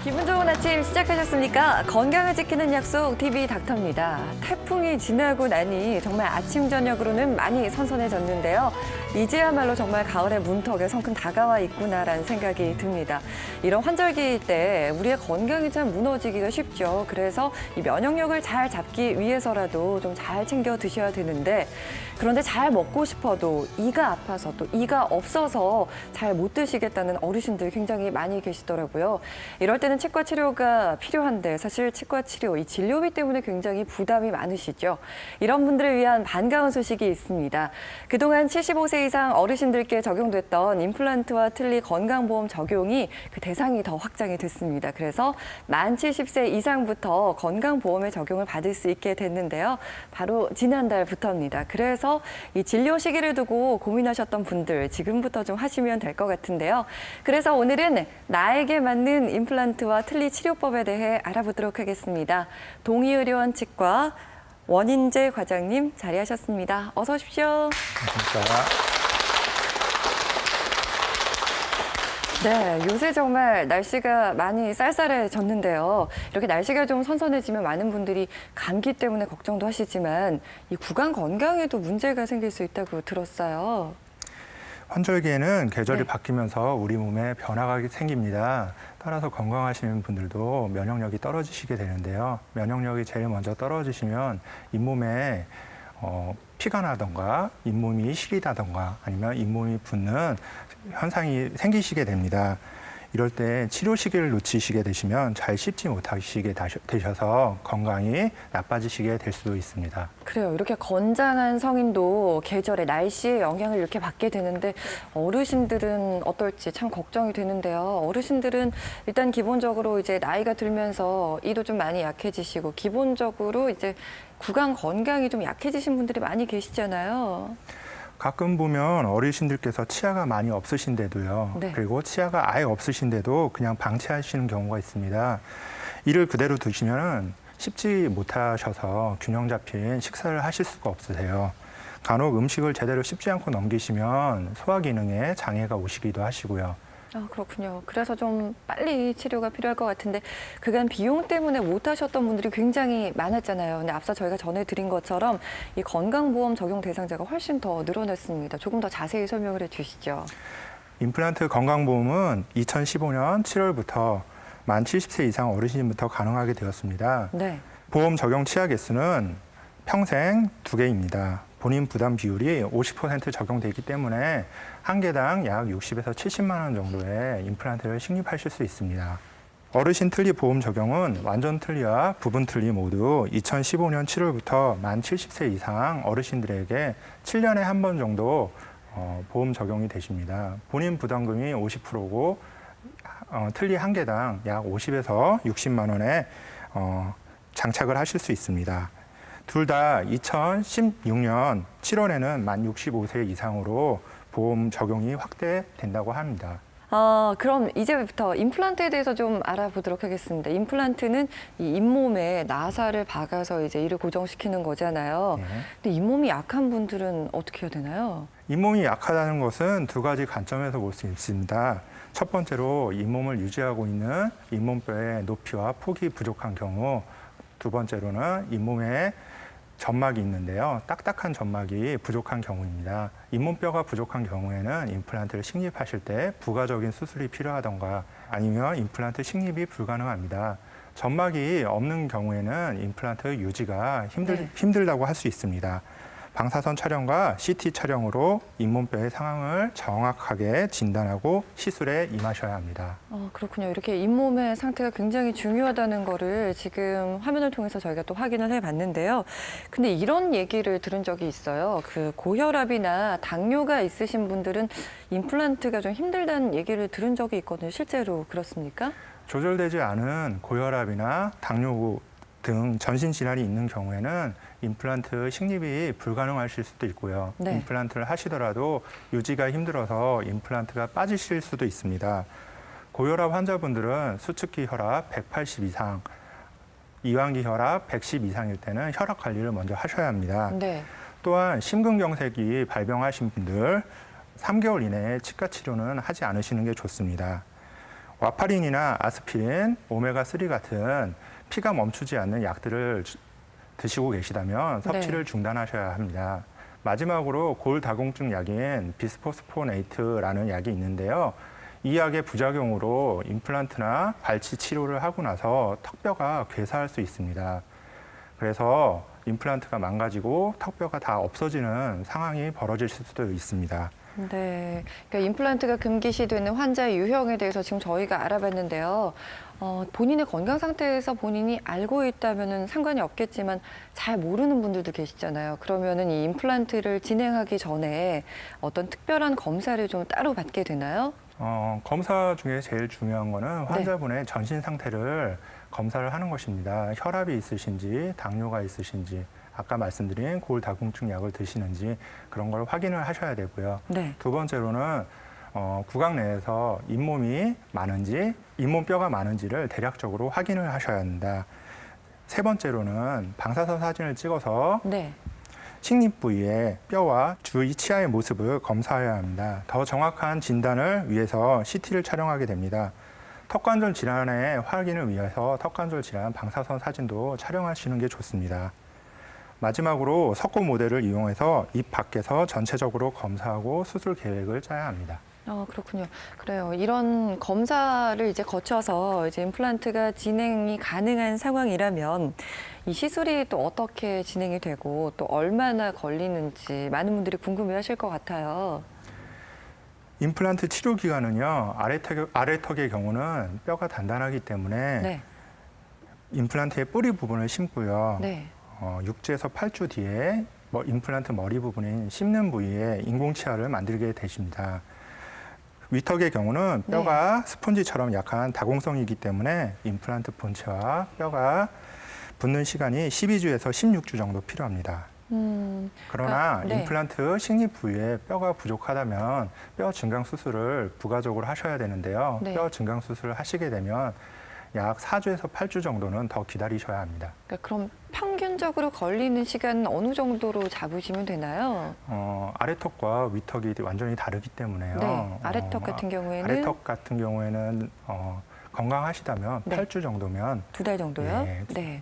기분 좋은 아침 시작하셨습니까? 건강을 지키는 약속 TV 닥터입니다. 태풍이 지나고 나니 정말 아침 저녁으로는 많이 선선해졌는데요. 이제야말로 정말 가을의 문턱에 성큼 다가와 있구나라는 생각이 듭니다. 이런 환절기일 때 우리의 건강이 참 무너지기가 쉽죠. 그래서 이 면역력을 잘 잡기 위해서라도 좀 잘 챙겨 드셔야 되는데, 그런데 잘 먹고 싶어도 이가 아파서 또 이가 없어서 잘 못 드시겠다는 어르신들 굉장히 많이 계시더라고요. 이럴 때는 치과 치료가 필요한데 사실 치과 치료, 이 진료비 때문에 굉장히 부담이 많으시죠. 이런 분들을 위한 반가운 소식이 있습니다. 그동안 75세 이상 어르신들께 적용됐던 임플란트와 틀니 건강보험 적용이 그 대상이 더 확장이 됐습니다. 그래서 만 70세 이상부터 건강보험의 적용을 받을 수 있게 됐는데요. 바로 지난달부터입니다. 그래서 이 진료 시기를 두고 고민하셨던 분들 지금부터 좀 하시면 될 것 같은데요. 그래서 오늘은 나에게 맞는 임플란트와 틀니 치료법에 대해 알아보도록 하겠습니다. 동의의료원 치과 원인재 과장님 자리하셨습니다. 어서 오십시오. 안녕하십니까. 네, 요새 정말 날씨가 많이 쌀쌀해졌는데요. 이렇게 날씨가 좀 선선해지면 많은 분들이 감기 때문에 걱정도 하시지만 이 구강 건강에도 문제가 생길 수 있다고 들었어요. 환절기에는 계절이 네. 바뀌면서 우리 몸에 변화가 생깁니다. 따라서 건강하시는 분들도 면역력이 떨어지시게 되는데요. 면역력이 제일 먼저 떨어지시면 잇몸에 피가 나던가 잇몸이 시리다던가 아니면 잇몸이 붓는 현상이 생기시게 됩니다. 이럴 때 치료 시기를 놓치시게 되시면 잘 씹지 못하시게 되셔서 건강이 나빠지시게 될 수도 있습니다. 그래요. 이렇게 건장한 성인도 계절의 날씨의 영향을 이렇게 받게 되는데 어르신들은 어떨지 참 걱정이 되는데요. 어르신들은 일단 기본적으로 이제 나이가 들면서 이도 좀 많이 약해지시고 기본적으로 이제 구강 건강이 좀 약해지신 분들이 많이 계시잖아요. 가끔 보면 어르신들께서 치아가 많이 없으신데도요. 네. 그리고 치아가 아예 없으신데도 그냥 방치하시는 경우가 있습니다. 이를 그대로 두시면 씹지 못하셔서 균형 잡힌 식사를 하실 수가 없으세요. 간혹 음식을 제대로 씹지 않고 넘기시면 소화 기능에 장애가 오시기도 하시고요. 아, 그렇군요. 그래서 좀 빨리 치료가 필요할 것 같은데 그간 비용 때문에 못 하셨던 분들이 굉장히 많았잖아요. 근데 앞서 저희가 전해드린 것처럼 이 건강보험 적용 대상자가 훨씬 더 늘어났습니다. 조금 더 자세히 설명을 해주시죠. 임플란트 건강보험은 2015년 7월부터 만 70세 이상 어르신부터 가능하게 되었습니다. 네. 보험 적용 치아 개수는 평생 2개입니다. 본인 부담 비율이 50% 적용되기 때문에 한 개당 약 60에서 70만 원 정도의 임플란트를 식립하실 수 있습니다. 어르신 틀니 보험 적용은 완전 틀니와 부분 틀니 모두 2015년 7월부터 만 70세 이상 어르신들에게 7년에 한 번 정도 보험 적용이 되십니다. 본인 부담금이 50%고 틀니 한 개당 약 50에서 60만 원에 장착을 하실 수 있습니다. 둘 다 2016년 7월에는 만 65세 이상으로 보험 적용이 확대된다고 합니다. 그럼 이제부터 임플란트에 대해서 좀 알아보도록 하겠습니다. 임플란트는 이 잇몸에 나사를 박아서 이제 이를 고정시키는 거잖아요. 네. 근데 잇몸이 약한 분들은 어떻게 해야 되나요? 잇몸이 약하다는 것은 두 가지 관점에서 볼 수 있습니다. 첫 번째로 잇몸을 유지하고 있는 잇몸뼈의 높이와 폭이 부족한 경우, 두 번째로는 잇몸에 점막이 있는데요. 딱딱한 점막이 부족한 경우입니다. 잇몸뼈가 부족한 경우에는 임플란트를 식립하실 때 부가적인 수술이 필요하던가 아니면 임플란트 식립이 불가능합니다. 점막이 없는 경우에는 임플란트 유지가 힘들다고 할 수 있습니다. 방사선 촬영과 CT 촬영으로 잇몸뼈의 상황을 정확하게 진단하고 시술에 임하셔야 합니다. 그렇군요. 이렇게 잇몸의 상태가 굉장히 중요하다는 거를 지금 화면을 통해서 저희가 또 확인을 해봤는데요. 근데 이런 얘기를 들은 적이 있어요. 그 고혈압이나 당뇨가 있으신 분들은 임플란트가 좀 힘들다는 얘기를 들은 적이 있거든요. 실제로 그렇습니까? 조절되지 않은 고혈압이나 당뇨 등 전신질환이 있는 경우에는 임플란트 식립이 불가능하실 수도 있고요. 네. 임플란트를 하시더라도 유지가 힘들어서 임플란트가 빠지실 수도 있습니다. 고혈압 환자분들은 수축기 혈압 180 이상, 이완기 혈압 110 이상일 때는 혈압 관리를 먼저 하셔야 합니다. 네. 또한 심근경색이 발병하신 분들 3개월 이내에 치과 치료는 하지 않으시는 게 좋습니다. 와파린이나 아스피린, 오메가3 같은 피가 멈추지 않는 약들을 드시고 계시다면 섭취를 중단하셔야 합니다. 마지막으로 골다공증 약인 비스포스포네이트라는 약이 있는데요. 이 약의 부작용으로 임플란트나 발치 치료를 하고 나서 턱뼈가 괴사할 수 있습니다. 그래서 임플란트가 망가지고 턱뼈가 다 없어지는 상황이 벌어질 수도 있습니다. 네, 그러니까 임플란트가 금기시되는 환자의 유형에 대해서 지금 저희가 알아봤는데요. 본인의 건강 상태에서 본인이 알고 있다면은 상관이 없겠지만 잘 모르는 분들도 계시잖아요. 그러면은 이 임플란트를 진행하기 전에 어떤 특별한 검사를 좀 따로 받게 되나요? 검사 중에 제일 중요한 거는 환자분의 전신 상태를 검사를 하는 것입니다. 혈압이 있으신지, 당뇨가 있으신지, 아까 말씀드린 골다공증 약을 드시는지 그런 걸 확인을 하셔야 되고요. 네. 두 번째로는 구강 내에서 잇몸이 많은지, 잇몸뼈가 많은지를 대략적으로 확인을 하셔야 합니다. 세 번째로는 방사선 사진을 찍어서 네. 식립 부위의 뼈와 주위 치아의 모습을 검사해야 합니다. 더 정확한 진단을 위해서 CT를 촬영하게 됩니다. 턱관절 질환의 확인을 위해서 턱관절 질환 방사선 사진도 촬영하시는 게 좋습니다. 마지막으로 석고 모델을 이용해서 입 밖에서 전체적으로 검사하고 수술 계획을 짜야 합니다. 그렇군요. 그래요. 이런 검사를 이제 거쳐서 이제 임플란트가 진행이 가능한 상황이라면 이 시술이 또 어떻게 진행이 되고 또 얼마나 걸리는지 많은 분들이 궁금해하실 것 같아요. 임플란트 치료 기간은요, 아래턱의 경우는 뼈가 단단하기 때문에 네. 임플란트의 뿌리 부분을 심고요. 네. 6주에서 8주 뒤에 임플란트 머리 부분인 심는 부위에 인공치아를 만들게 되십니다. 위턱의 경우는 뼈가 스펀지처럼 약한 다공성이기 때문에 임플란트 본체와 뼈가 붙는 시간이 12주에서 16주 정도 필요합니다. 그러나 임플란트 식립 부위에 뼈가 부족하다면 뼈 증강 수술을 부가적으로 하셔야 되는데요. 뼈 증강 수술을 하시게 되면 약 4주에서 8주 정도는 더 기다리셔야 합니다. 그러니까 그럼 평균적으로 걸리는 시간은 어느 정도로 잡으시면 되나요? 아래턱과 위턱이 완전히 다르기 때문에요. 네. 아래턱 같은 경우에는? 아래턱 같은 경우에는 건강하시다면 8주 정도면 2달 정도요? 네. 네.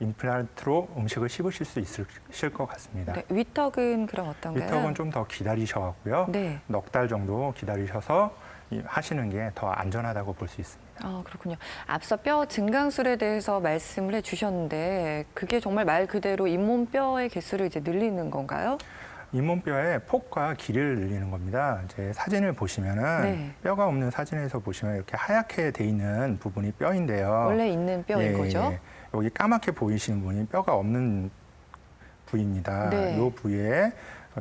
임플란트로 음식을 씹으실 수 있으실 것 같습니다. 네. 위턱은 그럼 어떤가요? 위턱은 좀 더 기다리셔갖고요. 네. 넉 달 정도 기다리셔서 하시는 게 더 안전하다고 볼 수 있습니다. 그렇군요. 앞서 뼈 증강술에 대해서 말씀을 해주셨는데 그게 정말 말 그대로 잇몸뼈의 개수를 이제 늘리는 건가요? 잇몸뼈의 폭과 길이를 늘리는 겁니다. 이제 사진을 보시면은 뼈가 없는 사진에서 보시면 이렇게 하얗게 돼 있는 부분이 뼈인데요. 원래 있는 뼈인 거죠? 여기 까맣게 보이시는 부분이 뼈가 없는 부위입니다. 이 부위에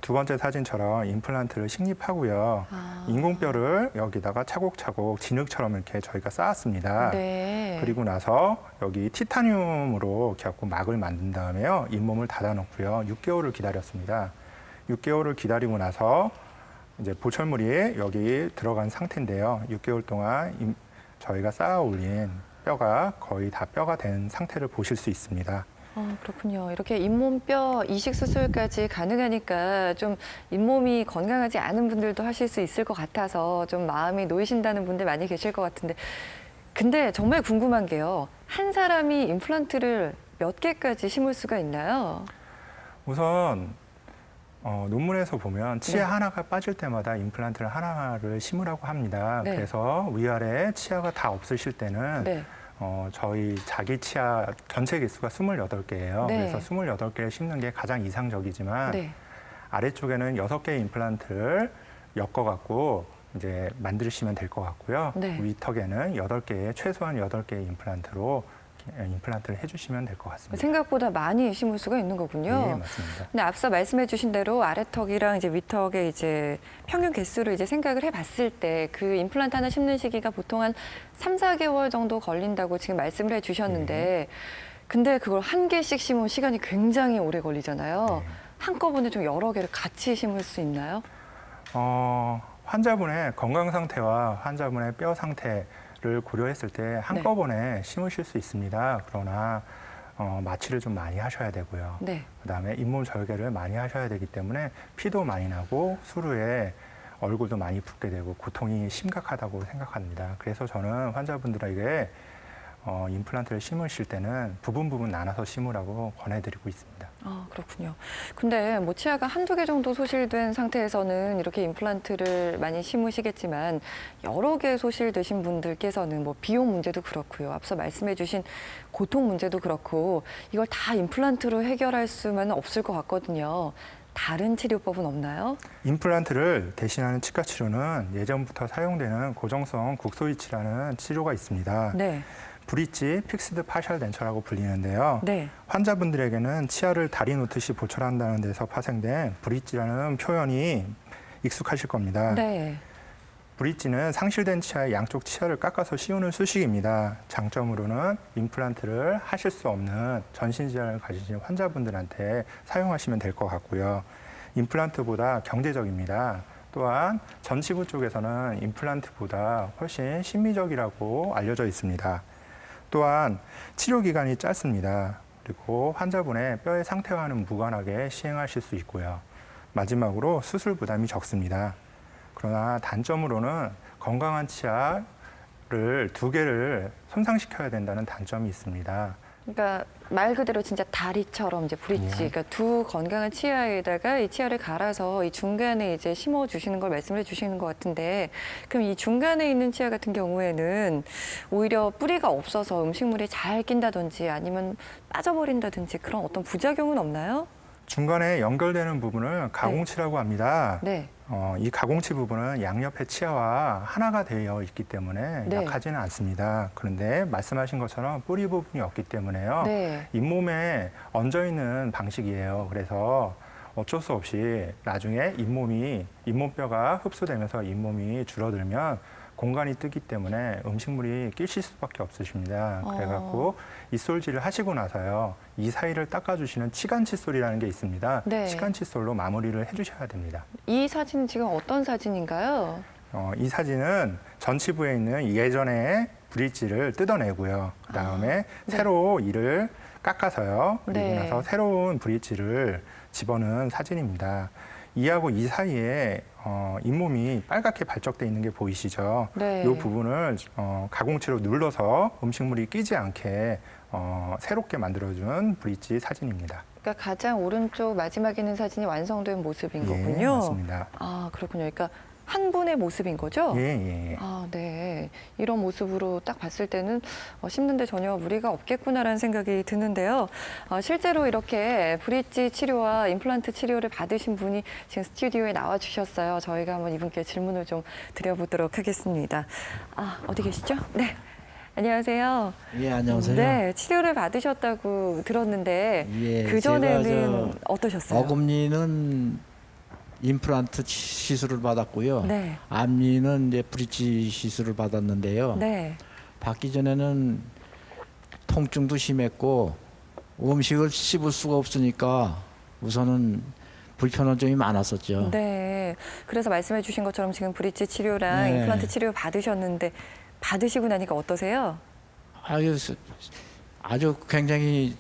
두 번째 사진처럼 임플란트를 식립하고요. 인공뼈를 여기다가 차곡차곡 진흙처럼 이렇게 저희가 쌓았습니다. 그리고 나서 여기 티타늄으로 이렇게 막을 만든 다음에요. 잇몸을 닫아놓고요. 6개월을 기다렸습니다. 6개월을 기다리고 나서 이제 보철물이 여기 들어간 상태인데요. 6개월 동안 저희가 쌓아 올린 뼈가 거의 다 뼈가 된 상태를 보실 수 있습니다. 그렇군요. 이렇게 잇몸뼈 이식 수술까지 가능하니까 좀 잇몸이 건강하지 않은 분들도 하실 수 있을 것 같아서 좀 마음이 놓이신다는 분들 많이 계실 것 같은데 근데 정말 궁금한 게요. 한 사람이 임플란트를 몇 개까지 심을 수가 있나요? 우선 논문에서 보면 치아 하나가 빠질 때마다 임플란트를 하나를 심으라고 합니다. 그래서 위아래 치아가 다 없으실 때는 저희 자기 치아 전체 개수가 28개예요. 그래서 28개를 심는 게 가장 이상적이지만 아래쪽에는 6개의 임플란트를 엮어갖고 이제 만드시면 될 것 같고요. 위턱에는 8개의 최소한 8개의 임플란트를 해주시면 될 것 같습니다. 생각보다 많이 심을 수가 있는 거군요. 네, 맞습니다. 근데 앞서 말씀해주신 대로 아래턱이랑 이제 위턱의 이제 평균 개수를 이제 생각을 해봤을 때 그 임플란트 하나 심는 시기가 보통 한 3, 4개월 정도 걸린다고 지금 말씀을 해주셨는데, 근데 그걸 한 개씩 심으면 시간이 굉장히 오래 걸리잖아요. 한꺼번에 좀 여러 개를 같이 심을 수 있나요? 환자분의 건강 상태와 환자분의 뼈 상태를 고려했을 때 한꺼번에 심으실 수 있습니다. 그러나 마취를 좀 많이 하셔야 되고요. 그다음에 잇몸 절개를 많이 하셔야 되기 때문에 피도 많이 나고 수루에 얼굴도 많이 붓게 되고 고통이 심각하다고 생각합니다. 그래서 저는 환자분들에게 임플란트를 심으실 때는 부분 나눠서 심으라고 권해드리고 있습니다. 아, 그렇군요. 근데 뭐 치아가 한두 개 정도 소실된 상태에서는 이렇게 임플란트를 많이 심으시겠지만 여러 개 소실되신 분들께서는 뭐 비용 문제도 그렇고요. 앞서 말씀해 주신 고통 문제도 그렇고 이걸 다 임플란트로 해결할 수만은 없을 것 같거든요. 다른 치료법은 없나요? 임플란트를 대신하는 치과 치료는 예전부터 사용되는 고정성 국소이치라는 치료가 있습니다. 네. 브릿지 픽스드 파셜 덴처라고 불리는데요. 네. 환자분들에게는 치아를 다리 놓듯이 보철한다는 데서 파생된 브릿지라는 표현이 익숙하실 겁니다. 네. 브릿지는 상실된 치아의 양쪽 치아를 깎아서 씌우는 수식입니다. 장점으로는 임플란트를 하실 수 없는 전신질환을 가지신 환자분들한테 사용하시면 될 것 같고요. 임플란트보다 경제적입니다. 또한 전치부 쪽에서는 임플란트보다 훨씬 심미적이라고 알려져 있습니다. 또한 치료 기간이 짧습니다. 그리고 환자분의 뼈의 상태와는 무관하게 시행하실 수 있고요. 마지막으로 수술 부담이 적습니다. 그러나 단점으로는 건강한 치아를 두 개를 손상시켜야 된다는 단점이 있습니다. 그러니까 말 그대로 진짜 다리처럼 이제 브릿지, 그러니까 두 건강한 치아에다가 이 치아를 갈아서 이 중간에 이제 심어 주시는 걸 말씀해 주시는 것 같은데, 그럼 이 중간에 있는 치아 같은 경우에는 오히려 뿌리가 없어서 음식물이 잘 낀다든지 아니면 빠져버린다든지 그런 어떤 부작용은 없나요? 중간에 연결되는 부분을 가공치라고 합니다. 네. 이 가공치 부분은 양옆의 치아와 하나가 되어 있기 때문에 네. 약하지는 않습니다. 그런데 말씀하신 것처럼 뿌리 부분이 없기 때문에요. 네. 잇몸에 얹어 있는 방식이에요. 그래서 어쩔 수 없이 나중에 잇몸뼈가 흡수되면서 잇몸이 줄어들면 공간이 뜨기 때문에 음식물이 끼실 수밖에 없으십니다. 그래갖고 이솔질을 하시고 나서요. 이 사이를 닦아주시는 치간 칫솔이라는 게 있습니다. 네. 치간 칫솔로 마무리를 해주셔야 됩니다. 이 사진은 지금 어떤 사진인가요? 이 사진은 전치부에 있는 예전의 브릿지를 뜯어내고요. 그다음에 네. 새로 이를 깎아서요. 그리고 네. 나서 새로운 브릿지를 집어넣은 사진입니다. 이하고 이 사이에 잇몸이 빨갛게 발적돼 있는 게 보이시죠? 네. 이 부분을 가공치로 눌러서 음식물이 끼지 않게 새롭게 만들어준 브릿지 사진입니다. 그러니까 가장 오른쪽 마지막에 있는 사진이 완성된 모습인 거군요. 예, 맞습니다. 아, 그렇군요. 그러니까 한 분의 모습인 거죠? 예. 아, 네. 이런 모습으로 딱 봤을 때는 심는데 전혀 무리가 없겠구나라는 생각이 드는데요. 실제로 이렇게 브릿지 치료와 임플란트 치료를 받으신 분이 지금 스튜디오에 나와 주셨어요. 저희가 한번 이분께 질문을 좀 드려보도록 하겠습니다. 아, 어디 계시죠? 네. 안녕하세요. 예, 안녕하세요. 네, 치료를 받으셨다고 들었는데 예, 그전에는 제가 어떠셨어요? 어금니는 임플란트 시술을 받았고요. 네. 앞니는 이제 브릿지 시술을 받았는데요. 네. 받기 전에는 통증도 심했고 음식을 씹을 수가 없으니까 우선은 불편한 점이 많았었죠. 네. 그래서 말씀해 주신 것처럼 지금 브릿지 치료랑 네. 임플란트 치료 받으셨는데 받으시고 나니까 어떠세요? 아주 굉장히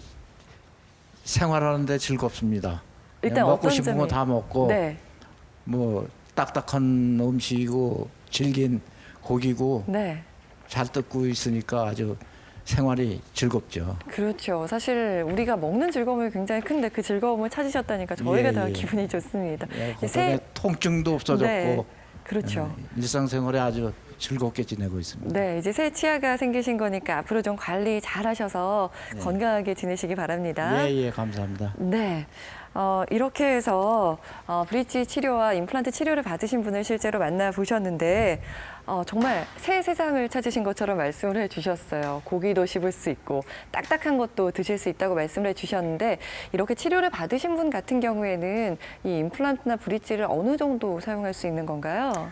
생활하는데 즐겁습니다. 일단 먹고 어떤 싶은 거 점이- 다 먹고 네. 뭐 딱딱한 음식이고 질긴 고기고 네. 잘 뜯고 있으니까 아주 생활이 즐겁죠. 그렇죠. 사실 우리가 먹는 즐거움이 굉장히 큰데 그 즐거움을 찾으셨다니까 저희가 예, 더 예. 기분이 좋습니다. 예, 이 그다음에 통증도 없어졌고 네. 그렇죠. 일상생활에 아주 즐겁게 지내고 있습니다. 네, 이제 새 치아가 생기신 거니까 앞으로 좀 관리 잘 하셔서 네. 건강하게 지내시기 바랍니다. 예, 감사합니다. 네. 이렇게 해서 브릿지 치료와 임플란트 치료를 받으신 분을 실제로 만나보셨는데 정말 새 세상을 찾으신 것처럼 말씀을 해주셨어요. 고기도 씹을 수 있고 딱딱한 것도 드실 수 있다고 말씀을 해주셨는데 이렇게 치료를 받으신 분 같은 경우에는 이 임플란트나 브릿지를 어느 정도 사용할 수 있는 건가요?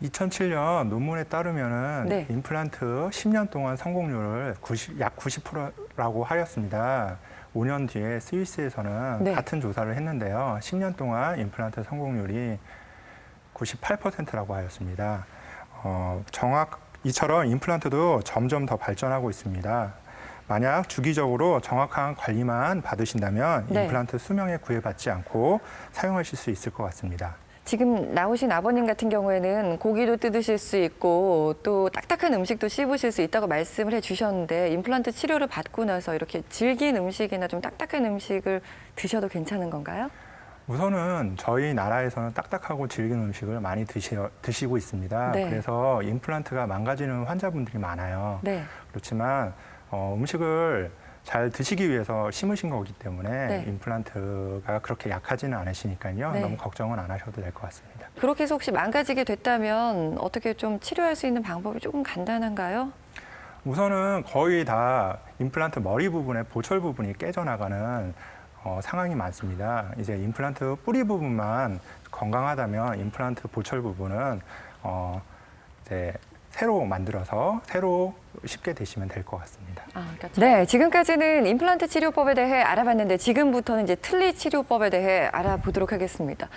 2007년 논문에 따르면은 네. 임플란트 10년 동안 성공률을 약 90%라고 하였습니다. 5년 뒤에 스위스에서는 네. 같은 조사를 했는데요. 10년 동안 임플란트 성공률이 98%라고 하였습니다. 이처럼 임플란트도 점점 더 발전하고 있습니다. 만약 주기적으로 정확한 관리만 받으신다면 네. 임플란트 수명에 구애받지 않고 사용하실 수 있을 것 같습니다. 지금 나오신 아버님 같은 경우에는 고기도 뜯으실 수 있고 또 딱딱한 음식도 씹으실 수 있다고 말씀을 해주셨는데 임플란트 치료를 받고 나서 이렇게 질긴 음식이나 좀 딱딱한 음식을 드셔도 괜찮은 건가요? 우선은 저희 나라에서는 딱딱하고 질긴 음식을 많이 드시고 있습니다. 네. 그래서 임플란트가 망가지는 환자분들이 많아요. 네. 그렇지만 음식을 잘 드시기 위해서 심으신 거기 때문에 네. 임플란트가 그렇게 약하지는 않으시니까요. 네. 너무 걱정은 안 하셔도 될 것 같습니다. 그렇게 해서 혹시 망가지게 됐다면 어떻게 좀 치료할 수 있는 방법이 조금 간단한가요? 우선은 거의 다 임플란트 머리 부분에 보철 부분이 깨져나가는 상황이 많습니다. 이제 임플란트 뿌리 부분만 건강하다면 임플란트 보철 부분은 이제 새로 만들어서 새로 쉽게 되시면 될 것 같습니다. 네, 지금까지는 임플란트 치료법에 대해 알아봤는데 지금부터는 이제 틀니 치료법에 대해 알아보도록 하겠습니다.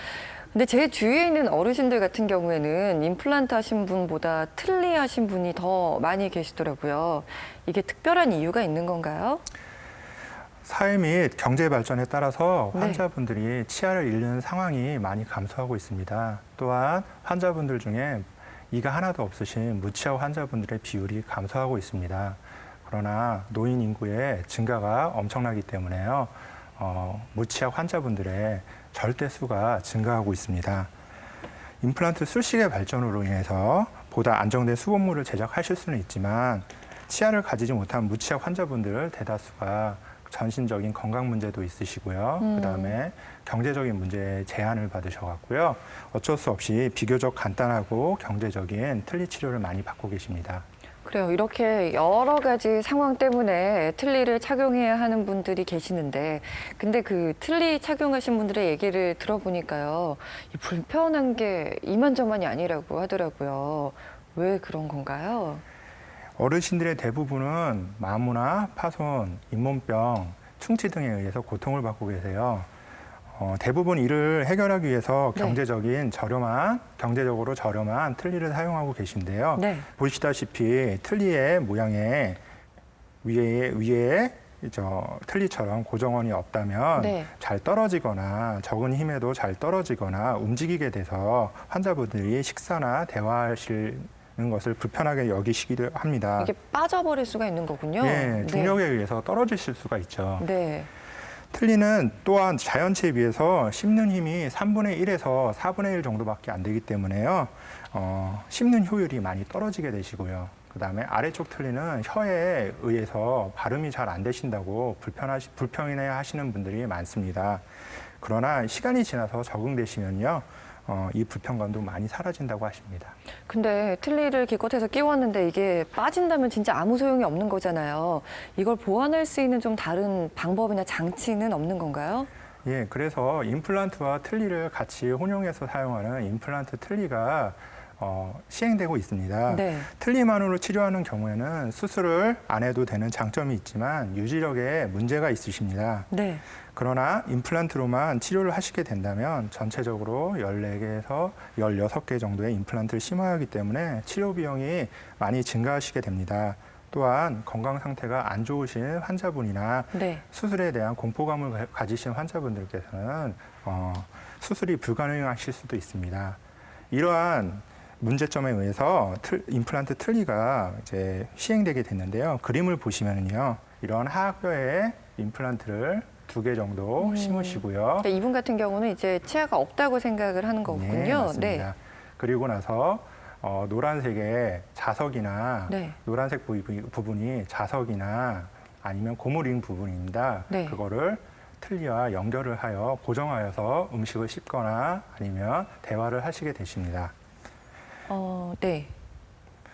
근데 제 주위에 있는 어르신들 같은 경우에는 임플란트 하신 분보다 틀니 하신 분이 더 많이 계시더라고요. 이게 특별한 이유가 있는 건가요? 사회 및 경제 발전에 따라서 네. 환자분들이 치아를 잃는 상황이 많이 감소하고 있습니다. 또한 환자분들 중에 이가 하나도 없으신 무치아 환자분들의 비율이 감소하고 있습니다. 그러나 노인 인구의 증가가 엄청나기 때문에요. 무치아 환자분들의 절대 수가 증가하고 있습니다. 임플란트 술식의 발전으로 인해서 보다 안정된 수돗물을 제작하실 수는 있지만 치아를 가지지 못한 무치아 환자분들 대다수가 전신적인 건강 문제도 있으시고요. 그다음에 경제적인 문제에 제한을 받으셔갖고요. 어쩔 수 없이 비교적 간단하고 경제적인 틀니 치료를 많이 받고 계십니다. 그래요. 이렇게 여러 가지 상황 때문에 틀니를 착용해야 하는 분들이 계시는데 근데 그 틀니 착용하신 분들의 얘기를 들어보니까요. 이 불편한 게 이만저만이 아니라고 하더라고요. 왜 그런 건가요? 어르신들의 대부분은 마모나 파손, 잇몸병, 충치 등에 의해서 고통을 받고 계세요. 대부분 이를 해결하기 위해서 네. 경제적으로 저렴한 틀니를 사용하고 계신데요. 네. 보시다시피 틀니의 모양에 위에 틀니처럼 고정원이 없다면 네. 잘 떨어지거나 적은 힘에도 잘 떨어지거나 움직이게 돼서 환자분들이 식사나 대화하실 것을 불편하게 여기시기도 합니다. 이게 빠져버릴 수가 있는 거군요. 네, 중력에 의해서 떨어지실 수가 있죠. 네. 틀니는 또한 자연체에 비해서 씹는 힘이 3분의 1에서 4분의 1 정도밖에 안 되기 때문에요. 씹는 효율이 많이 떨어지게 되시고요. 그다음에 아래쪽 틀니는 혀에 의해서 발음이 잘 안 되신다고 불편해 하시는 분들이 많습니다. 그러나 시간이 지나서 적응되시면요. 이 불편감도 많이 사라진다고 하십니다. 근데 틀니를 기껏해서 끼웠는데 이게 빠진다면 진짜 아무 소용이 없는 거잖아요. 이걸 보완할 수 있는 좀 다른 방법이나 장치는 없는 건가요? 예, 그래서 임플란트와 틀니를 같이 혼용해서 사용하는 임플란트 틀니가 시행되고 있습니다. 네. 틀니만으로 치료하는 경우에는 수술을 안 해도 되는 장점이 있지만 유지력에 문제가 있으십니다. 네. 그러나 임플란트로만 치료를 하시게 된다면 전체적으로 14개에서 16개 정도의 임플란트를 심어야 하기 때문에 치료 비용이 많이 증가하시게 됩니다. 또한 건강 상태가 안 좋으신 환자분이나 네. 수술에 대한 공포감을 가지신 환자분들께서는 수술이 불가능하실 수도 있습니다. 이러한 문제점에 의해서 임플란트 틀니가 이제 시행되게 됐는데요. 그림을 보시면요, 이런 하악뼈에 임플란트를 2개 정도 심으시고요. 그러니까 이분 같은 경우는 이제 치아가 없다고 생각을 하는 거군요. 네, 맞습니다. 그리고 나서 노란색의 자석이나 네. 노란색 부분이 자석이나 아니면 고무링 부분입니다. 네. 그거를 틀니와 연결을 하여 고정하여서 음식을 씹거나 아니면 대화를 하시게 되십니다. 네.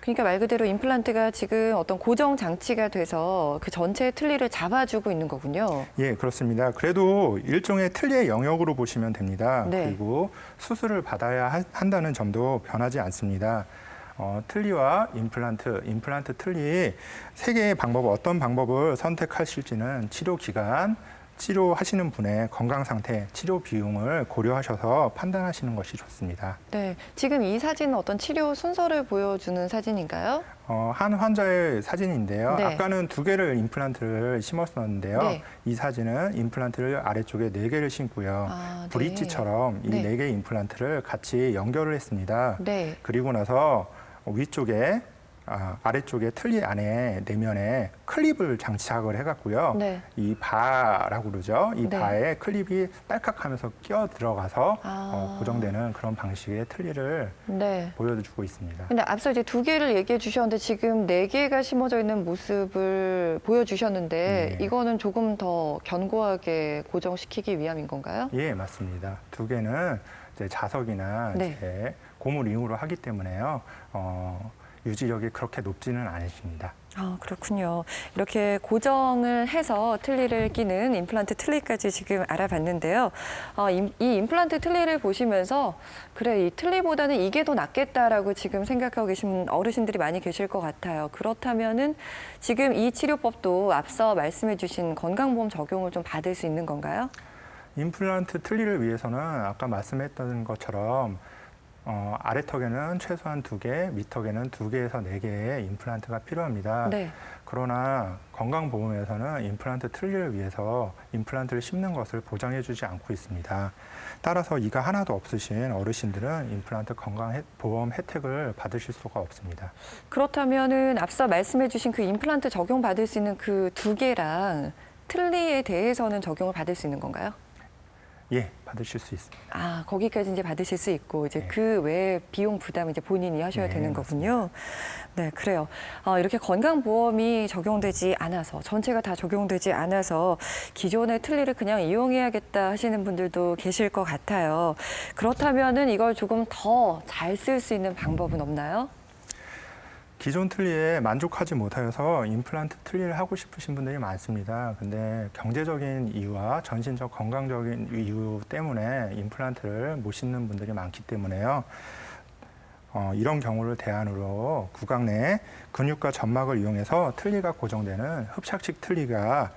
그러니까 말 그대로 임플란트가 지금 어떤 고정 장치가 돼서 그 전체의 틀니를 잡아주고 있는 거군요. 예, 그렇습니다. 그래도 일종의 틀니의 영역으로 보시면 됩니다. 네. 그리고 수술을 받아야 한다는 점도 변하지 않습니다. 틀니와 임플란트 틀니 세 개의 방법, 어떤 방법을 선택하실지는 치료 기간, 치료하시는 분의 건강 상태, 치료 비용을 고려하셔서 판단하시는 것이 좋습니다. 네, 지금 이 사진은 어떤 치료 순서를 보여주는 사진인가요? 한 환자의 사진인데요. 네. 아까는 2개를 임플란트를 심었었는데요. 네. 이 사진은 임플란트를 아래쪽에 4개를 심고요. 네. 브릿지처럼 이 네. 4개의 임플란트를 같이 연결을 했습니다. 네. 그리고 나서 위쪽에 아래쪽에 틀니 안에 내면에 클립을 장착을 해갖고요. 네. 이 바라고 그러죠. 이 네. 바에 클립이 딸깍하면서 끼어 들어가서 아. 고정되는 그런 방식의 틀니를 네. 보여주고 있습니다. 근데 앞서 이제 2개를 얘기해 주셨는데 지금 4개가 심어져 있는 모습을 보여주셨는데 네. 이거는 조금 더 견고하게 고정시키기 위함인 건가요? 예, 맞습니다. 2개는 이제 자석이나 네. 이제 고무링으로 하기 때문에요. 유지력이 그렇게 높지는 않으십니다. 아, 그렇군요. 이렇게 고정을 해서 틀니를 끼는 임플란트 틀니까지 지금 알아봤는데요. 이 임플란트 틀니를 보시면서 그래, 이 틀니보다는 이게 더 낫겠다라고 지금 생각하고 계신 어르신들이 많이 계실 것 같아요. 그렇다면은 지금 이 치료법도 앞서 말씀해 주신 건강보험 적용을 좀 받을 수 있는 건가요? 임플란트 틀니를 위해서는 아까 말씀했던 것처럼 아래턱에는 최소한 2개, 밑턱에는 2개에서 4개의 임플란트가 필요합니다. 네. 그러나 건강보험에서는 임플란트 틀니를 위해서 임플란트를 심는 것을 보장해주지 않고 있습니다. 따라서 이가 하나도 없으신 어르신들은 임플란트 건강보험 혜택을 받으실 수가 없습니다. 그렇다면은 앞서 말씀해 주신 그 임플란트 적용 받을 수 있는 그 2개랑 틀니에 대해서는 적용을 받을 수 있는 건가요? 예, 받으실 수 있습니다. 아, 거기까지 이제 받으실 수 있고 이제 네. 그 외에 비용 부담은 이제 본인이 하셔야 네, 되는 거군요. 네, 그래요. 이렇게 건강보험이 적용되지 않아서 전체가 다 적용되지 않아서 기존의 틀니를 그냥 이용해야겠다 하시는 분들도 계실 것 같아요. 그렇다면은 이걸 조금 더 잘 쓸 수 있는 방법은 없나요? 기존 틀니에 만족하지 못하여서 임플란트 틀니를 하고 싶으신 분들이 많습니다. 근데 경제적인 이유와 전신적 건강적인 이유 때문에 임플란트를 못 심는 분들이 많기 때문에요. 이런 경우를 대안으로 구강 내 근육과 점막을 이용해서 틀니가 고정되는 흡착식 틀니가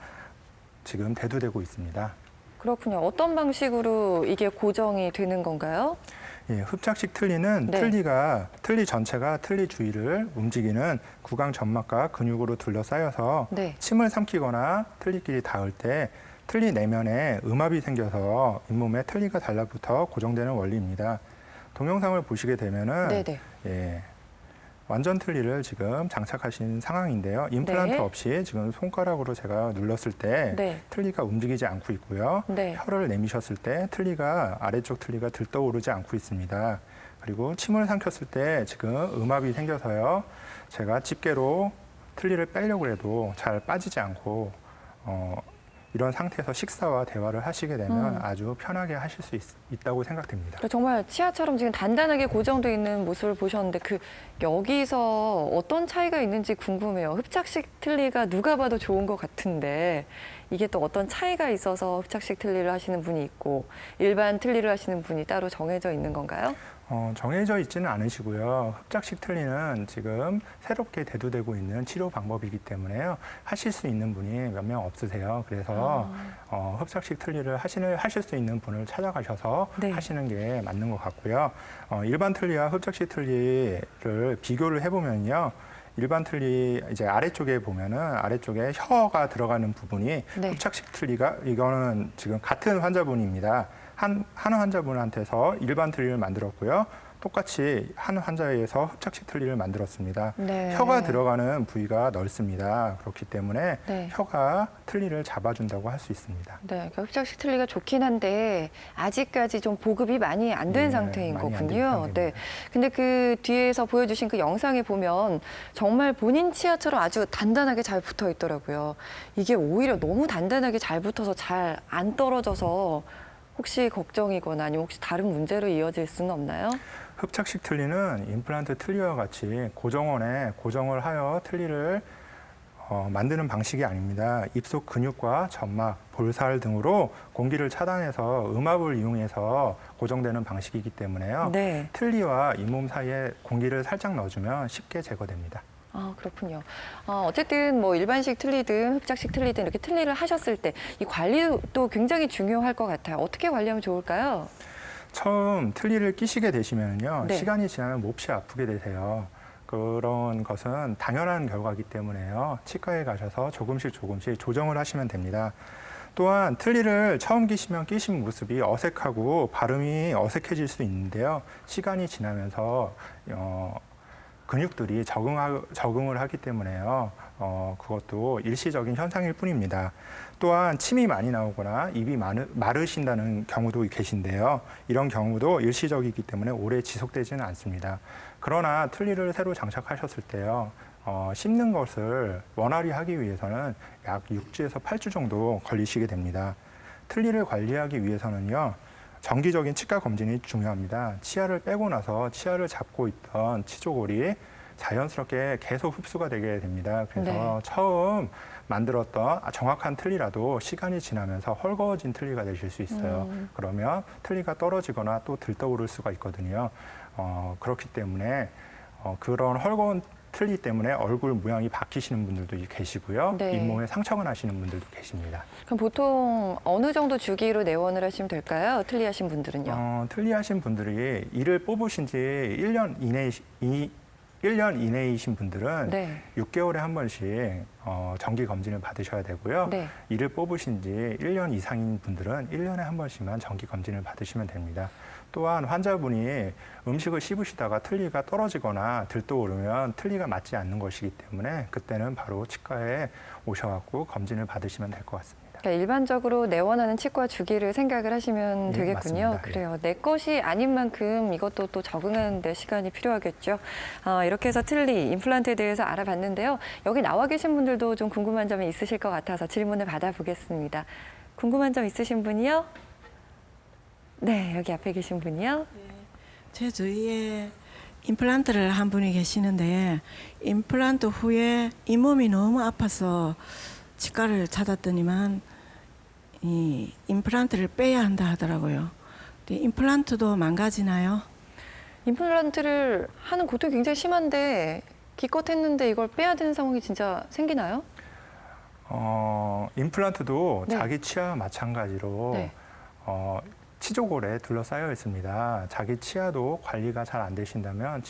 지금 대두되고 있습니다. 그렇군요. 어떤 방식으로 이게 고정이 되는 건가요? 예, 흡착식 틀니는 네. 틀니 전체가 틀니 주위를 움직이는 구강 점막과 근육으로 둘러싸여서 네. 침을 삼키거나 틀니끼리 닿을 때 틀니 내면에 음압이 생겨서 잇몸에 틀니가 달라붙어 고정되는 원리입니다. 동영상을 보시게 되면은 네네. 예, 완전 틀니를 지금 장착하신 상황인데요. 임플란트 네. 없이 지금 손가락으로 제가 눌렀을 때 네. 틀니가 움직이지 않고 있고요. 네. 혀를 내미셨을 때 아래쪽 틀니가 들떠오르지 않고 있습니다. 그리고 침을 삼켰을 때 지금 음압이 생겨서요. 제가 집게로 틀니를 빼려고 해도 잘 빠지지 않고 이런 상태에서 식사와 대화를 하시게 되면 아주 편하게 하실 수 있다고 생각됩니다. 정말 치아처럼 지금 단단하게 고정되어 있는 모습을 보셨는데 여기서 어떤 차이가 있는지 궁금해요. 흡착식 틀니가 누가 봐도 좋은 것 같은데 이게 또 어떤 차이가 있어서 흡착식 틀니를 하시는 분이 있고 일반 틀니를 하시는 분이 따로 정해져 있는 건가요? 정해져 있지는 않으시고요. 흡착식 틀니는 지금 새롭게 대두되고 있는 치료 방법이기 때문에요. 하실 수 있는 분이 몇 명 없으세요. 그래서 흡착식 틀니를 하실 수 있는 분을 찾아가셔서 네. 하시는 게 맞는 것 같고요. 일반 틀니와 흡착식 틀니를 비교를 해보면요. 일반 틀니 이제 아래쪽에 보면은 아래쪽에 혀가 들어가는 부분이 네. 흡착식 틀니가 이거는 지금 같은 환자분입니다. 한 환자분한테서 일반 틀니를 만들었고요. 똑같이 한 환자에서 흡착식 틀니를 만들었습니다. 네. 혀가 들어가는 부위가 넓습니다. 그렇기 때문에 네. 혀가 틀니를 잡아준다고 할 수 있습니다. 네, 그러니까 흡착식 틀니가 좋긴 한데 아직까지 좀 보급이 많이 안 된 네, 상태인 많이 안된 거군요. 상태입니다. 네. 근데 그 뒤에서 보여주신 그 영상에 보면 정말 본인 치아처럼 아주 단단하게 잘 붙어 있더라고요. 이게 오히려 너무 단단하게 잘 붙어서 잘 안 떨어져서 혹시 걱정이거나 아니면 혹시 다른 문제로 이어질 수는 없나요? 흡착식 틀니는 임플란트 틀니와 같이 고정원에 고정을 하여 틀니를 만드는 방식이 아닙니다. 입속 근육과 점막, 볼살 등으로 공기를 차단해서 음압을 이용해서 고정되는 방식이기 때문에요. 네. 틀니와 잇몸 사이에 공기를 살짝 넣어주면 쉽게 제거됩니다. 아, 그렇군요. 어쨌든 뭐 일반식 틀니든 흡착식 틀니든 이렇게 틀니를 하셨을 때 이 관리도 굉장히 중요할 것 같아요. 어떻게 관리하면 좋을까요? 처음 틀니를 끼시게 되시면요. 네. 시간이 지나면 몹시 아프게 되세요. 그런 것은 당연한 결과이기 때문에요. 치과에 가셔서 조금씩 조정을 하시면 됩니다. 또한 틀니를 처음 끼시면 끼신 모습이 어색하고 발음이 어색해질 수 있는데요. 시간이 지나면서 근육들이 적응을 하기 때문에요. 그것도 일시적인 현상일 뿐입니다. 또한 침이 많이 나오거나 입이 마르신다는 경우도 계신데요. 이런 경우도 일시적이기 때문에 오래 지속되지는 않습니다. 그러나 틀니를 새로 장착하셨을 때요. 씹는 것을 원활히 하기 위해서는 약 6주에서 8주 정도 걸리시게 됩니다. 틀니를 관리하기 위해서는요. 정기적인 치과 검진이 중요합니다. 치아를 빼고 나서 치아를 잡고 있던 치조골이 자연스럽게 계속 흡수가 되게 됩니다. 그래서 네. 처음 만들었던 정확한 틀니라도 시간이 지나면서 헐거워진 틀니가 되실 수 있어요. 그러면 틀니가 떨어지거나 또 들떠오를 수가 있거든요. 그렇기 때문에 그런 헐거운 틀니 때문에 얼굴 모양이 바뀌시는 분들도 계시고요. 네. 잇몸에 상처가 나시는 분들도 계십니다. 그럼 보통 어느 정도 주기로 내원을 하시면 될까요? 틀니하신 분들은요. 틀니하신 분들이 이를 뽑으신 지 1년 이내이신 분들은 네. 6개월에 한 번씩 정기 검진을 받으셔야 되고요. 네. 이를 뽑으신 지 1년 이상인 분들은 1년에 한 번씩만 정기 검진을 받으시면 됩니다. 또한 환자분이 음식을 씹으시다가 틀니가 떨어지거나 들떠오르면 틀니가 맞지 않는 것이기 때문에 그때는 바로 치과에 오셔갖고 검진을 받으시면 될 것 같습니다. 그러니까 일반적으로 내원하는 치과 주기를 생각을 하시면 예, 되겠군요. 맞습니다. 그래요. 내 것이 아닌 만큼 이것도 또 적응하는 데 시간이 필요하겠죠. 이렇게 해서 틀니, 임플란트에 대해서 알아봤는데요. 여기 나와 계신 분들도 좀 궁금한 점이 있으실 것 같아서 질문을 받아보겠습니다. 궁금한 점 있으신 분이요? 네, 여기 앞에 계신 분이요. 제 주위에 임플란트를 한 분이 계시는데 임플란트 후에 잇몸이 너무 아파서 치과를 찾았더니만 이 임플란트를 빼야 한다 하더라고요. 근데 임플란트도 망가지나요? 임플란트를 하는 고통이 굉장히 심한데 기껏 했는데 이걸 빼야 되는 상황이 진짜 생기나요? 임플란트도 네. 자기 치아와 마찬가지로 네. 치조골에 둘러싸여 있습니다. 자기 치아도 관리가 잘 안 되신다면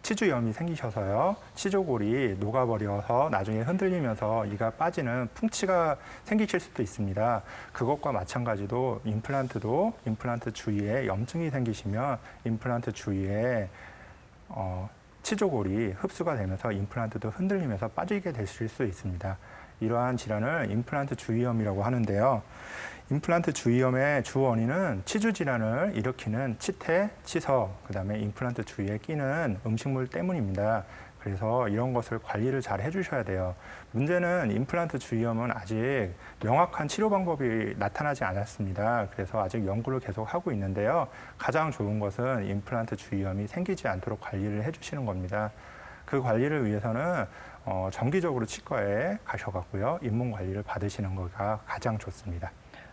치주염이 생기셔서요. 치조골이 녹아버려서 나중에 흔들리면서 이가 빠지는 풍치가 생기실 수도 있습니다. 그것과 마찬가지로 임플란트 주위에 염증이 생기시면 임플란트 주위에 치조골이 흡수가 되면서 임플란트도 흔들리면서 빠지게 되실 수 있습니다. 이러한 질환을 임플란트 주위염이라고 하는데요. 임플란트 주위염의 주 원인은 치주 질환을 일으키는 치태, 치석, 그다음에 임플란트 주위에 끼는 음식물 때문입니다. 그래서 이런 것을 관리를 잘 해주셔야 돼요. 문제는 임플란트 주위염은 아직 명확한 치료 방법이 나타나지 않았습니다. 그래서 아직 연구를 계속 하고 있는데요. 가장 좋은 것은 임플란트 주위염이 생기지 않도록 관리를 해주시는 겁니다. 그 관리를 위해서는 정기적으로 치과에 가셔갖고요. 잇몸 관리를 받으시는 거가 가장 좋습니다.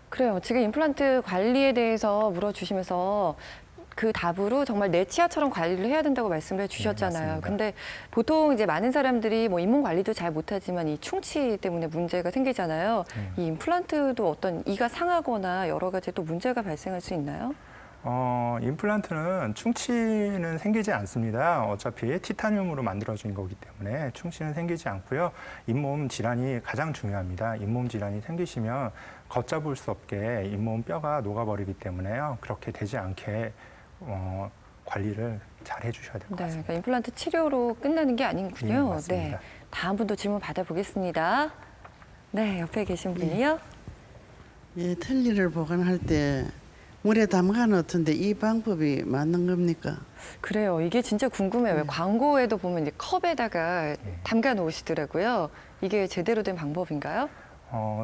그래요. 지금 임플란트 관리에 대해서 물어주시면서 그 답으로 정말 내 치아처럼 관리를 해야 된다고 말씀을 해주셨잖아요. 네, 맞습니다. 근데 보통 이제 많은 사람들이 뭐 잇몸 관리도 잘 못하지만 이 충치 때문에 문제가 생기잖아요. 이 임플란트도 어떤 이가 상하거나 여러 가지 또 문제가 발생할 수 있나요? 임플란트는 충치는 생기지 않습니다. 어차피 티타늄으로 만들어진 거기 때문에 충치는 생기지 않고요. 잇몸 질환이 가장 중요합니다. 잇몸 질환이 생기시면 걷잡을 수 없게 잇몸 뼈가 녹아버리기 때문에요. 그렇게 되지 않게 관리를 잘 해주셔야 될 것 네, 같습니다. 그러니까 임플란트 치료로 끝나는 게 아니군요. 네, 맞습니다. 다음 분도 질문 받아보겠습니다. 네, 옆에 계신 분이요. 예, 틀니를 보관할 때 물에 담가 놓던데 이 방법이 맞는 겁니까? 그래요. 이게 진짜 궁금해요. 왜 광고에도 보면 이제 컵에다가 담가 놓으시더라고요. 이게 제대로 된 방법인가요?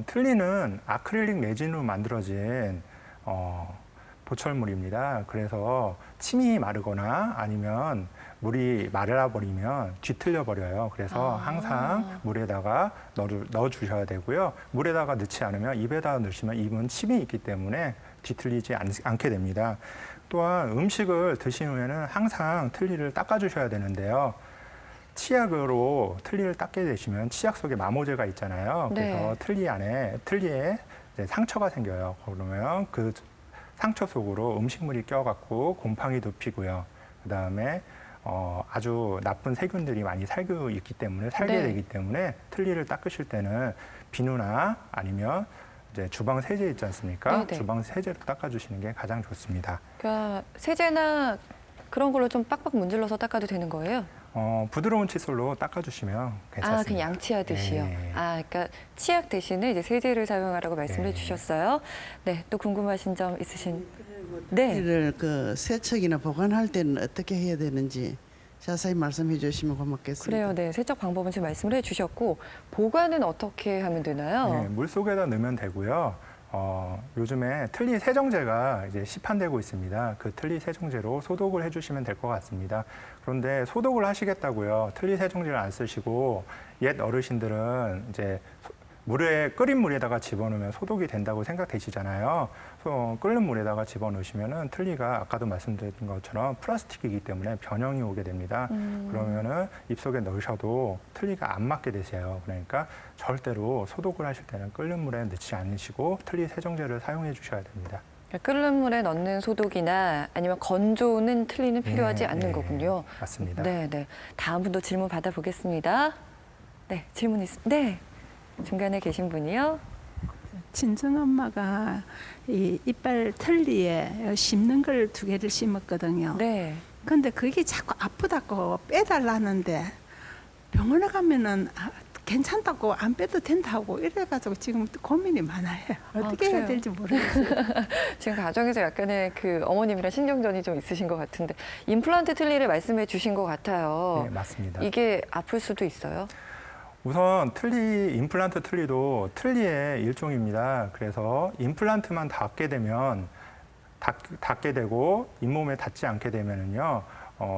틀니는 아크릴릭 레진으로 만들어진 보철물입니다. 그래서 침이 마르거나 아니면 물이 말라버리면 뒤틀려 버려요. 그래서 항상 물에다가 넣어주셔야 되고요. 물에다가 넣지 않으면 입에다가 넣으시면 입은 침이 있기 때문에 뒤틀리지 않게 됩니다. 또한 음식을 드신 후에는 항상 틀니를 닦아주셔야 되는데요. 치약으로 틀니를 닦게 되시면 치약 속에 마모제가 있잖아요. 네. 그래서 틀니에 이제 상처가 생겨요. 그러면 그 상처 속으로 음식물이 껴갖고 곰팡이도 피고요. 그다음에 아주 나쁜 세균들이 많이 살게 네. 되기 때문에 틀니를 닦으실 때는 비누나 아니면 이제 주방 세제 있지 않습니까? 네네. 주방 세제로 닦아주시는 게 가장 좋습니다. 그러니까 세제나 그런 걸로 좀 빡빡 문질러서 닦아도 되는 거예요? 부드러운 칫솔로 닦아주시면 괜찮습니다. 그냥 양치하듯이요. 네. 그러니까 치약 대신에 이제 세제를 사용하라고 말씀해 네. 주셨어요. 네, 또 궁금하신 점 있으신? 네. 틀니를 그 세척이나 보관할 때는 어떻게 해야 되는지 자세히 말씀해 주시면 고맙겠습니다. 그래요. 네, 세척 방법은 지금 말씀을 해주셨고 보관은 어떻게 하면 되나요? 네, 물 속에다 넣으면 되고요. 요즘에 틀니 세정제가 이제 시판되고 있습니다. 그 틀니 세정제로 소독을 해주시면 될 것 같습니다. 그런데 소독을 하시겠다고요. 틀니 세정제를 안 쓰시고 옛 어르신들은 이제 끓인 물에다가 집어넣으면 소독이 된다고 생각되시잖아요. 끓는 물에다가 집어넣으시면은 틀니가 아까도 말씀드린 것처럼 플라스틱이기 때문에 변형이 오게 됩니다. 그러면은 입속에 넣으셔도 틀니가 안 맞게 되세요. 그러니까 절대로 소독을 하실 때는 끓는 물에 넣지 않으시고 틀니 세정제를 사용해 주셔야 됩니다. 그러니까 끓는 물에 넣는 소독이나 아니면 건조는 틀니는 필요하지 네, 않는 네, 거군요. 맞습니다. 네, 네. 다음 분도 질문 받아보겠습니다. 네, 질문 있습니다. 네, 중간에 계신 분이요. 친정엄마가 이 이빨 털리에 심는 걸 2개를 심었거든요. 네. 근데 그게 자꾸 아프다고 빼달라는데 병원에 가면은 괜찮다고 안 빼도 된다고 이래가지고 지금 고민이 많아요. 어떻게 그래요? 해야 될지 모르겠어요. 지금 가정에서 약간의 그 어머님이랑 신경전이 좀 있으신 것 같은데 임플란트 틀니를 말씀해 주신 것 같아요. 네, 맞습니다. 이게 아플 수도 있어요? 우선 임플란트 틀니도 틀니의 일종입니다. 그래서 임플란트만 닿게 되고 잇몸에 닿지 않게 되면은요,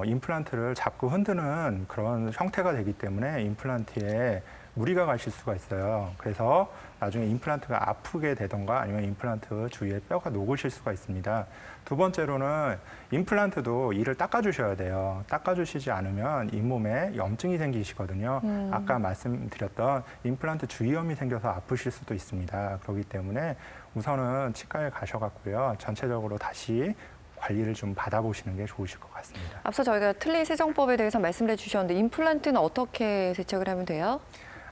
임플란트를 잡고 흔드는 그런 형태가 되기 때문에 임플란트에 무리가 가실 수가 있어요. 그래서 나중에 임플란트가 아프게 되던가 아니면 임플란트 주위에 뼈가 녹으실 수가 있습니다. 두 번째로는 임플란트도 이를 닦아주셔야 돼요. 닦아주시지 않으면 잇몸에 염증이 생기시거든요. 아까 말씀드렸던 임플란트 주위염이 생겨서 아프실 수도 있습니다. 그렇기 때문에 우선은 치과에 가셔갖고요. 전체적으로 다시 관리를 좀 받아보시는 게 좋으실 것 같습니다. 앞서 저희가 틀니 세정법에 대해서 말씀을 해주셨는데 임플란트는 어떻게 세척을 하면 돼요?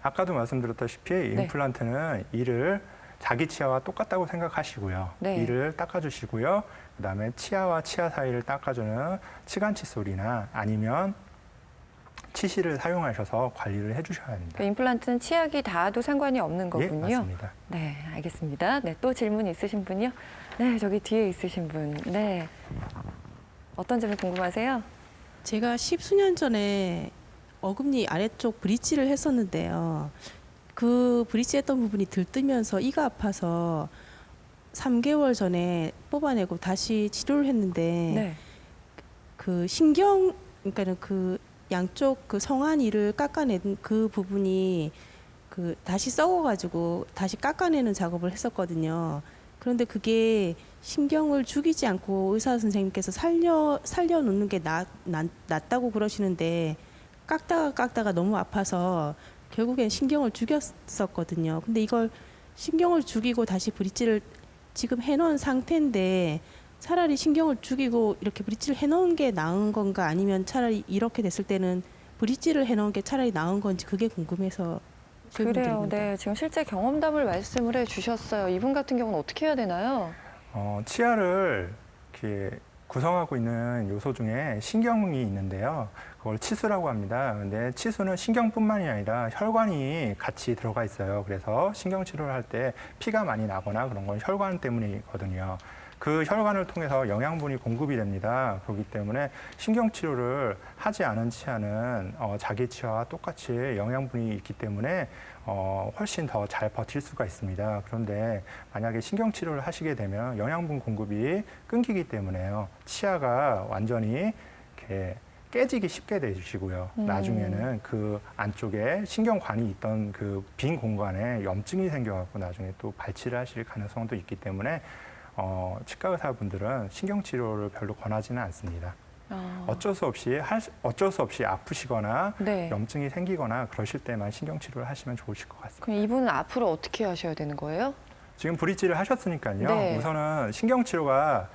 아까도 말씀드렸다시피 임플란트는 이를 자기 치아와 똑같다고 생각하시고요. 네. 이를 닦아주시고요. 그다음에 치아와 치아 사이를 닦아주는 치간 칫솔이나 아니면 치실을 사용하셔서 관리를 해주셔야 합니다. 그 임플란트는 치약이 닿아도 상관이 없는 거군요. 예, 맞습니다. 네, 알겠습니다. 네, 또 질문 있으신 분이요? 네, 저기 뒤에 있으신 분. 네. 어떤 점이 궁금하세요? 제가 10수년 전에 어금니 아래쪽 브릿지를 했었는데요. 그 브릿지 했던 부분이 들뜨면서 이가 아파서 3개월 전에 뽑아내고 다시 치료를 했는데 네. 그 그러니까는 그 양쪽 그 성안이를 깎아낸 그 부분이 그 다시 썩어가지고 다시 깎아내는 작업을 했었거든요. 그런데 그게 신경을 죽이지 않고 의사 선생님께서 살려놓는 게 낫다고 그러시는데 깎다가 너무 아파서 결국엔 신경을 죽였었거든요. 근데 이걸 신경을 죽이고 다시 브릿지를 지금 해놓은 상태인데 차라리 신경을 죽이고 이렇게 브릿지를 해놓은 게 나은 건가 아니면 차라리 이렇게 됐을 때는 브릿지를 해놓은 게 차라리 나은 건지 그게 궁금해서 그래요. 질문드립니다. 네, 지금 실제 경험담을 말씀을 해주셨어요. 이분 같은 경우는 어떻게 해야 되나요? 치아를 이렇게 구성하고 있는 요소 중에 신경이 있는데요. 그걸 치수라고 합니다. 근데 치수는 신경뿐만이 아니라 혈관이 같이 들어가 있어요. 그래서 신경 치료를 할 때 피가 많이 나거나 그런 건 혈관 때문이거든요. 그 혈관을 통해서 영양분이 공급이 됩니다. 그렇기 때문에 신경 치료를 하지 않은 치아는 자기 치아와 똑같이 영양분이 있기 때문에 훨씬 더 잘 버틸 수가 있습니다. 그런데 만약에 신경 치료를 하시게 되면 영양분 공급이 끊기기 때문에요. 치아가 완전히 이렇게 깨지기 쉽게 되시고요. 나중에는 그 안쪽에 신경관이 있던 그 빈 공간에 염증이 생겨갖고 나중에 또 발치를 하실 가능성도 있기 때문에 치과 의사분들은 신경 치료를 별로 권하지는 않습니다. 어쩔 수 없이 아프시거나 네. 염증이 생기거나 그러실 때만 신경 치료를 하시면 좋으실 것 같습니다. 그럼 이분은 앞으로 어떻게 하셔야 되는 거예요? 지금 브릿지를 하셨으니까요. 네. 우선은 신경 치료가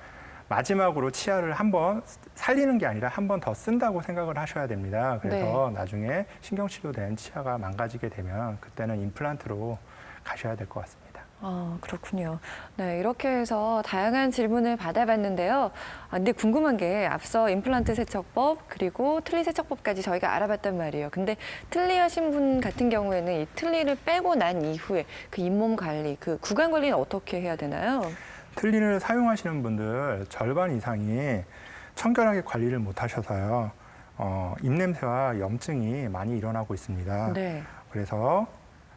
마지막으로 치아를 한번 살리는 게 아니라 한 번 더 쓴다고 생각을 하셔야 됩니다. 그래서 나중에 신경 치료된 치아가 망가지게 되면 그때는 임플란트로 가셔야 될 것 같습니다. 그렇군요. 네, 이렇게 해서 다양한 질문을 받아봤는데요. 근데 궁금한 게 앞서 임플란트 세척법 그리고 틀니 세척법까지 저희가 알아봤단 말이에요. 근데 틀니 하신 분 같은 경우에는 이 틀니를 빼고 난 이후에 그 잇몸 관리, 그 구강 관리는 어떻게 해야 되나요? 틀니를 사용하시는 분들 절반 이상이 청결하게 관리를 못 하셔서요. 입냄새와 염증이 많이 일어나고 있습니다. 네. 그래서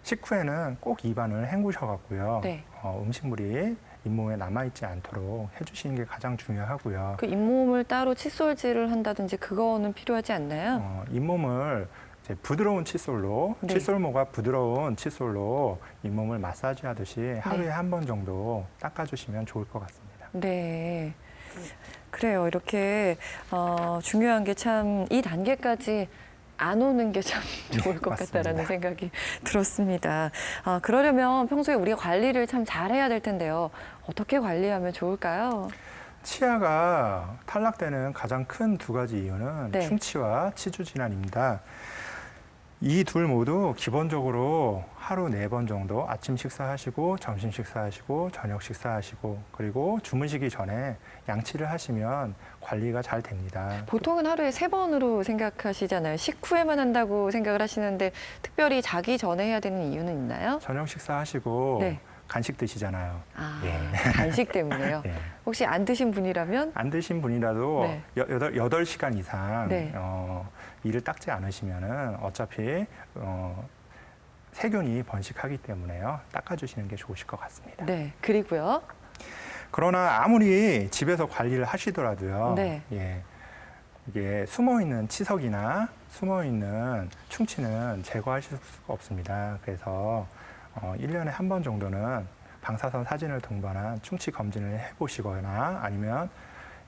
식후에는 꼭 입안을 헹구셔갖고요. 네. 음식물이 잇몸에 남아있지 않도록 해주시는 게 가장 중요하고요. 그 잇몸을 따로 칫솔질을 한다든지 그거는 필요하지 않나요? 잇몸을 이제 부드러운 칫솔로, 네. 칫솔모가 부드러운 칫솔로 잇몸을 마사지하듯이 하루에 한 번 정도 닦아주시면 좋을 것 같습니다. 네. 그래요. 이렇게 중요한 게 참 이 단계까지 안 오는 게 참 좋을 것 맞습니다. 같다라는 생각이 들었습니다. 그러려면 평소에 우리가 관리를 참 잘해야 될 텐데요. 어떻게 관리하면 좋을까요? 치아가 탈락되는 가장 큰 두 가지 이유는 네. 충치와 치주 질환입니다. 이 둘 모두 기본적으로 하루 4번 정도 아침 식사하시고 점심 식사하시고 저녁 식사하시고 그리고 주무시기 전에 양치를 하시면 관리가 잘 됩니다. 보통은 하루에 3번으로 생각하시잖아요. 식후에만 한다고 생각을 하시는데 특별히 자기 전에 해야 되는 이유는 있나요? 저녁 식사하시고 네. 간식 드시잖아요. 예. 간식 때문에요. 예. 혹시 안 드신 분이라면? 안 드신 분이라도 네. 8시간 이상 네. 이를 닦지 않으시면은 어차피 세균이 번식하기 때문에요. 닦아주시는 게 좋으실 것 같습니다. 네. 그리고요. 그러나 아무리 집에서 관리를 하시더라도요. 네. 예, 이게 숨어있는 치석이나 숨어있는 충치는 제거하실 수가 없습니다. 그래서 1년에 한 번 정도는 방사선 사진을 동반한 충치 검진을 해보시거나 아니면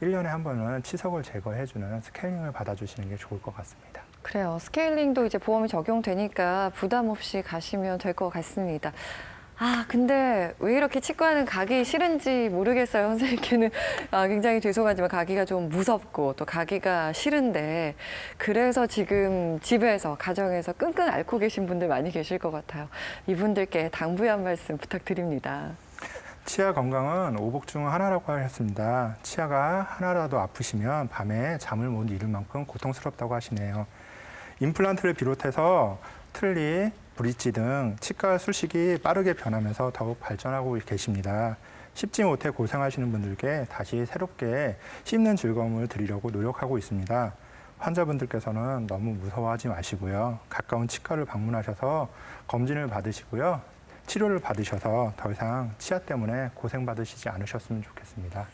1년에 한 번은 치석을 제거해주는 스케일링을 받아주시는 게 좋을 것 같습니다. 그래요. 스케일링도 이제 보험이 적용되니까 부담 없이 가시면 될 것 같습니다. 근데 왜 이렇게 치과는 가기 싫은지 모르겠어요. 선생님께는 굉장히 죄송하지만 가기가 좀 무섭고 또 가기가 싫은데 그래서 지금 집에서 가정에서 끙끙 앓고 계신 분들 많이 계실 것 같아요. 이분들께 당부의 한 말씀 부탁드립니다. 치아 건강은 오복 중 하나라고 하셨습니다. 치아가 하나라도 아프시면 밤에 잠을 못 이룰 만큼 고통스럽다고 하시네요. 임플란트를 비롯해서 틀니, 브릿지 등 치과 수식이 빠르게 변하면서 더욱 발전하고 계십니다. 씹지 못해 고생하시는 분들께 다시 새롭게 씹는 즐거움을 드리려고 노력하고 있습니다. 환자분들께서는 너무 무서워하지 마시고요. 가까운 치과를 방문하셔서 검진을 받으시고요. 치료를 받으셔서 더 이상 치아 때문에 고생받으시지 않으셨으면 좋겠습니다.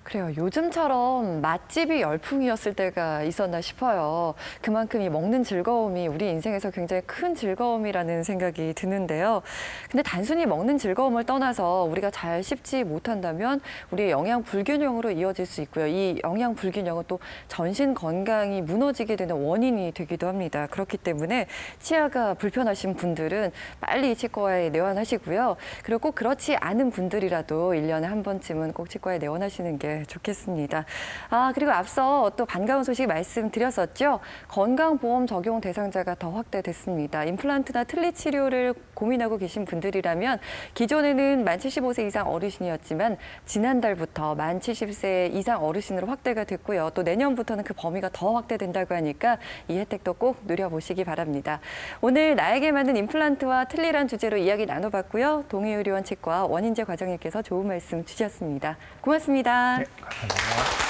그래요. 요즘처럼 맛집이 열풍이었을 때가 있었나 싶어요. 그만큼 이 먹는 즐거움이 우리 인생에서 굉장히 큰 즐거움이라는 생각이 드는데요. 근데 단순히 먹는 즐거움을 떠나서 우리가 잘 씹지 못한다면 우리의 영양 불균형으로 이어질 수 있고요. 이 영양 불균형은 또 전신 건강이 무너지게 되는 원인이 되기도 합니다. 그렇기 때문에 치아가 불편하신 분들은 빨리 치과에 내원하시고요. 그리고 꼭 그렇지 않은 분들이라도 1년에 한 번쯤은 꼭 치과에 내원하시는 게 좋겠습니다. 그리고 앞서 또 반가운 소식 말씀드렸었죠. 건강보험 적용 대상자가 더 확대됐습니다. 임플란트나 틀니 치료를 고민하고 계신 분들이라면 기존에는 만 75세 이상 어르신이었지만 지난달부터 만 70세 이상 어르신으로 확대가 됐고요. 또 내년부터는 그 범위가 더 확대된다고 하니까 이 혜택도 꼭 누려보시기 바랍니다. 오늘 나에게 맞는 임플란트와 틀니란 주제로 이야기 나눠봤고요. 동의의료원 치과 원인재 과장님께서 좋은 말씀 주셨습니다. 고맙습니다. 네, 감사합니다.